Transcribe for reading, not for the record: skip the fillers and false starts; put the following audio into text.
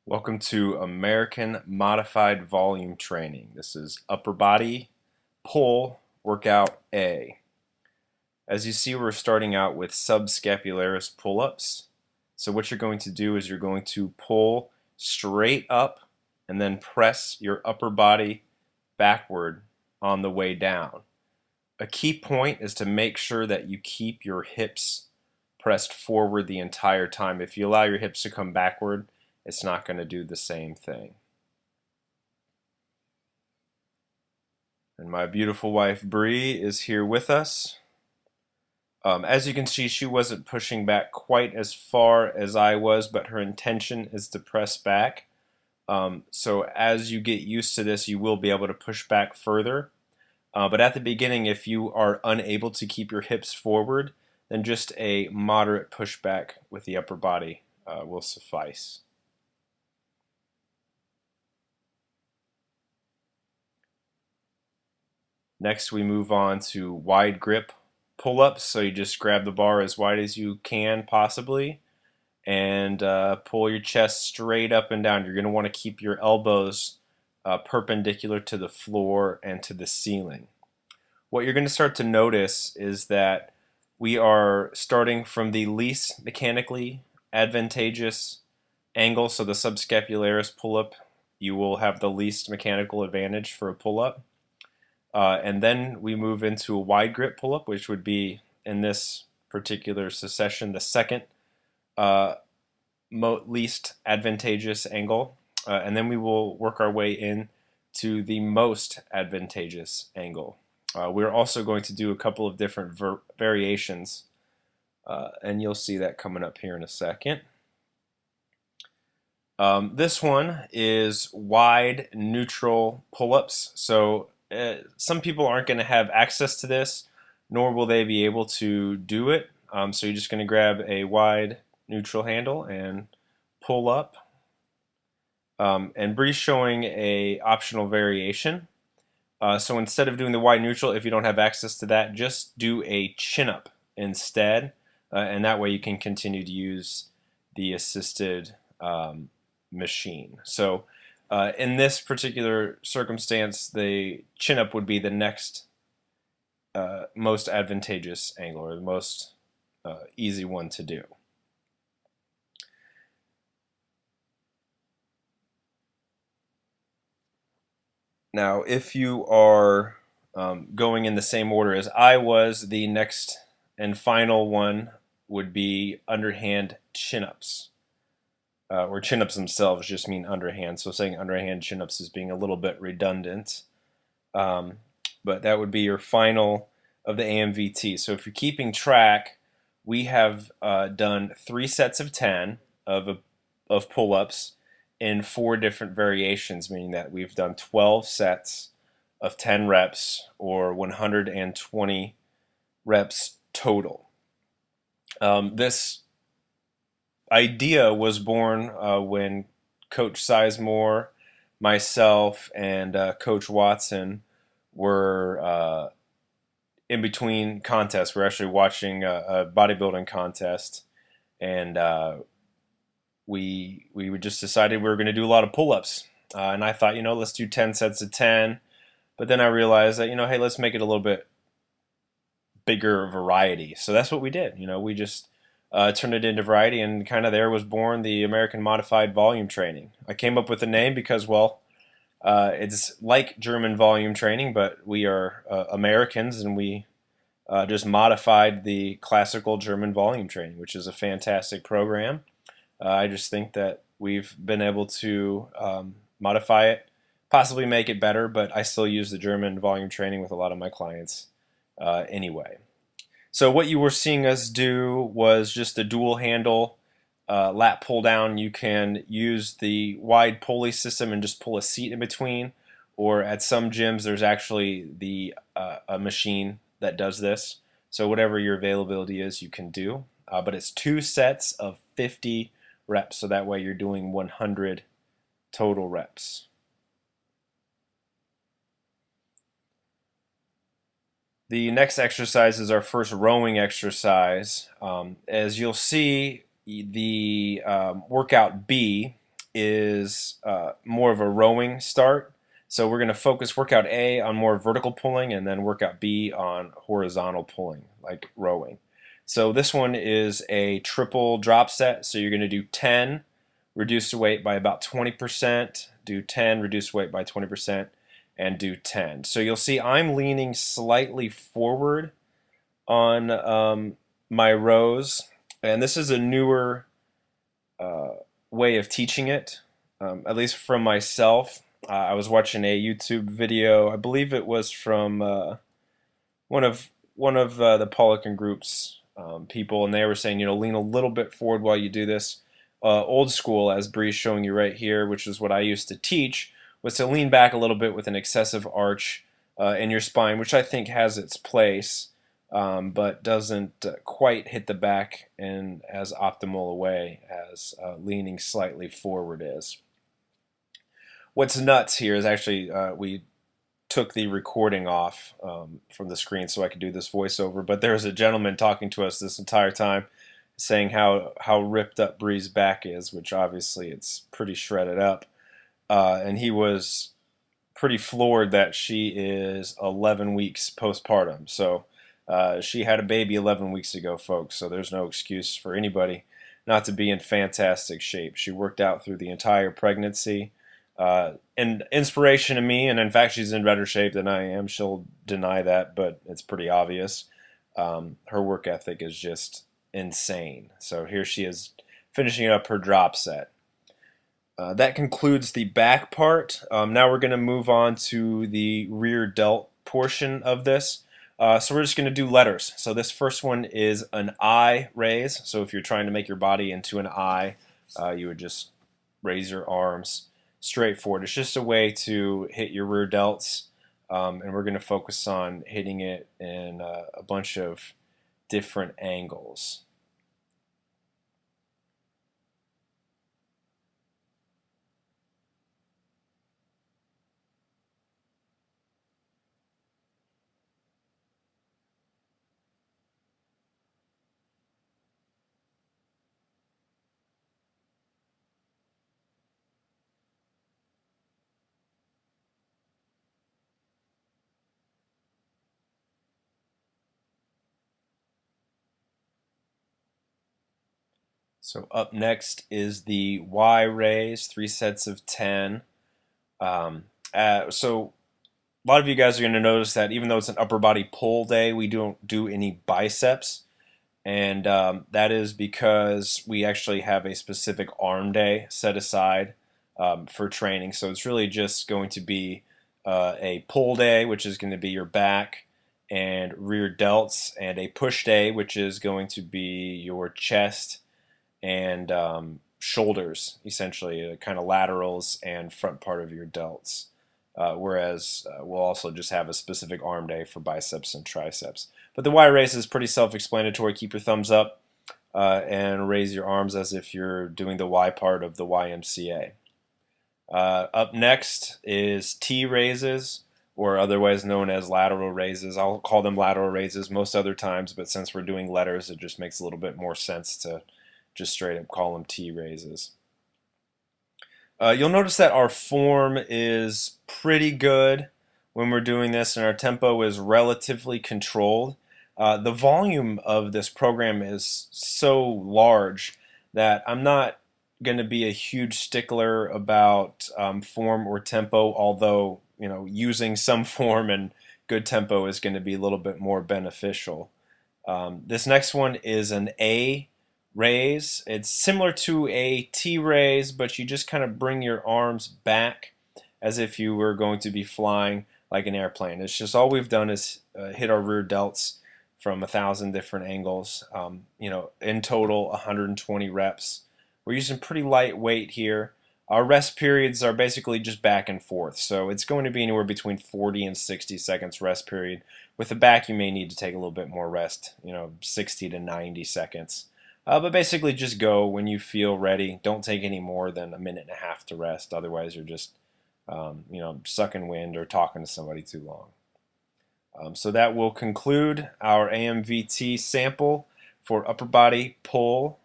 Welcome to American Modified Volume Training. This is upper body pull workout A. As you see, we're starting out with subscapularis pull-ups. So what you're going to do is you're going to pull straight up and then press your upper body backward on the way down. A key point is to make sure that you keep your hips pressed forward the entire time. If you allow your hips to come backward, it's not going to do the same thing. And my beautiful wife Bree is here with us. As you can see, she wasn't pushing back quite as far as I was, but her intention is to press back. So as you get used to this, you will be able to push back further. But at the beginning, if you are unable to keep your hips forward, then just a moderate pushback with the upper body will suffice. Next, we move on to wide grip pull-ups. So you just grab the bar as wide as you can possibly and pull your chest straight up and down. You're going to want to keep your elbows perpendicular to the floor and to the ceiling. What you're going to start to notice is that we are starting from the least mechanically advantageous angle. So the subscapularis pull-up, you will have the least mechanical advantage for a pull-up. And then we move into a wide grip pull-up, which would be, in this particular succession, the second least advantageous angle. And then we will work our way in to the most advantageous angle. We're also going to do a couple of different variations, and you'll see that coming up here in a second. This one is wide neutral pull-ups. So some people aren't going to have access to this, nor will they be able to do it. So you're just going to grab a wide neutral handle and pull up. And Bree's showing a optional variation. So instead of doing the wide neutral, if you don't have access to that, just do a chin up instead. And that way you can continue to use the assisted machine. So in this particular circumstance, the chin up would be the next most advantageous angle, or the most easy one to do. Now, if you are going in the same order as I was, the next and final one would be underhand chin-ups. Or chin-ups themselves just mean underhand, so saying underhand chin-ups is being a little bit redundant. But that would be your final of the AMVT. So if you're keeping track, we have done 3 sets of 10 of pull-ups in 4 different variations, meaning that we've done 12 sets of 10 reps, or 120 reps total. This idea was born when Coach Sizemore, myself, and Coach Watson were in between contests. We're actually watching a bodybuilding contest, and we just decided we were going to do a lot of pull-ups. And I thought, let's do 10 sets of 10. But then I realized that, hey, let's make it a little bit bigger variety. So that's what we did. We just turned it into variety, and kind of there was born the American Modified Volume Training. I came up with the name because, well, it's like German volume training, but we are Americans, and we just modified the classical German volume training, which is a fantastic program. I just think that we've been able to modify it, possibly make it better, but I still use the German volume training with a lot of my clients anyway. So what you were seeing us do was just a dual handle lat pull down. You can use the wide pulley system and just pull a seat in between, or at some gyms there's actually a machine that does this. So whatever your availability is, you can do. But it's 2 sets of 50 reps, so that way you're doing 100 total reps. The next exercise is our first rowing exercise. As you'll see, the workout B is more of a rowing start. So we're going to focus workout A on more vertical pulling and then workout B on horizontal pulling, like rowing. So this one is a triple drop set. So you're going to do 10, reduce the weight by about 20%, do 10, reduce weight by 20%, and do 10. So you'll see I'm leaning slightly forward on my rows, and this is a newer way of teaching it, at least from myself. I was watching a YouTube video, I believe it was from one of the Polican Group's people, and they were saying, lean a little bit forward while you do this. Old school, as Bree's showing you right here, which is what I used to teach, was to lean back a little bit with an excessive arch in your spine, which I think has its place, but doesn't quite hit the back in as optimal a way as leaning slightly forward is. What's nuts here is actually we took the recording off from the screen so I could do this voiceover, but there's a gentleman talking to us this entire time saying how ripped up Bree's back is, which obviously it's pretty shredded up, and he was pretty floored that she is 11 weeks postpartum. So she had a baby 11 weeks ago, folks, so there's no excuse for anybody not to be in fantastic shape. She worked out through the entire pregnancy. And inspiration to me, and in fact she's in better shape than I am. She'll deny that, but it's pretty obvious. Her work ethic is just insane. So here she is finishing up her drop set. That concludes the back part. Now we're going to move on to the rear delt portion of this. So we're just going to do letters. So this first one is an I raise. So if you're trying to make your body into an I, you would just raise your arms straight forward. It's just a way to hit your rear delts, and we're going to focus on hitting it in a bunch of different angles. So up next is the Y raise, 3 sets of 10. So a lot of you guys are going to notice that even though it's an upper body pull day, we don't do any biceps. And that is because we actually have a specific arm day set aside for training. So it's really just going to be a pull day, which is going to be your back and rear delts, and a push day, which is going to be your chest and shoulders, essentially, kind of laterals and front part of your delts. Whereas we'll also just have a specific arm day for biceps and triceps. But the Y raise is pretty self-explanatory. Keep your thumbs up and raise your arms as if you're doing the Y part of the YMCA. Up next is T raises, or otherwise known as lateral raises. I'll call them lateral raises most other times, but since we're doing letters, it just makes a little bit more sense to just straight up call them T raises. You'll notice that our form is pretty good when we're doing this, and our tempo is relatively controlled. The volume of this program is so large that I'm not going to be a huge stickler about form or tempo, although using some form and good tempo is going to be a little bit more beneficial. This next one is an A raise. It's similar to a T raise, but you just kind of bring your arms back as if you were going to be flying like an airplane. It's just all we've done is hit our rear delts from 1,000 different angles. In total 120 reps. We're using pretty light weight here. Our rest periods are basically just back and forth, so it's going to be anywhere between 40 and 60 seconds rest period. With the back, you may need to take a little bit more rest, 60 to 90 seconds. But basically just go when you feel ready. Don't take any more than a minute and a half to rest. Otherwise, you're just sucking wind or talking to somebody too long. So that will conclude our AMVT sample for upper body pull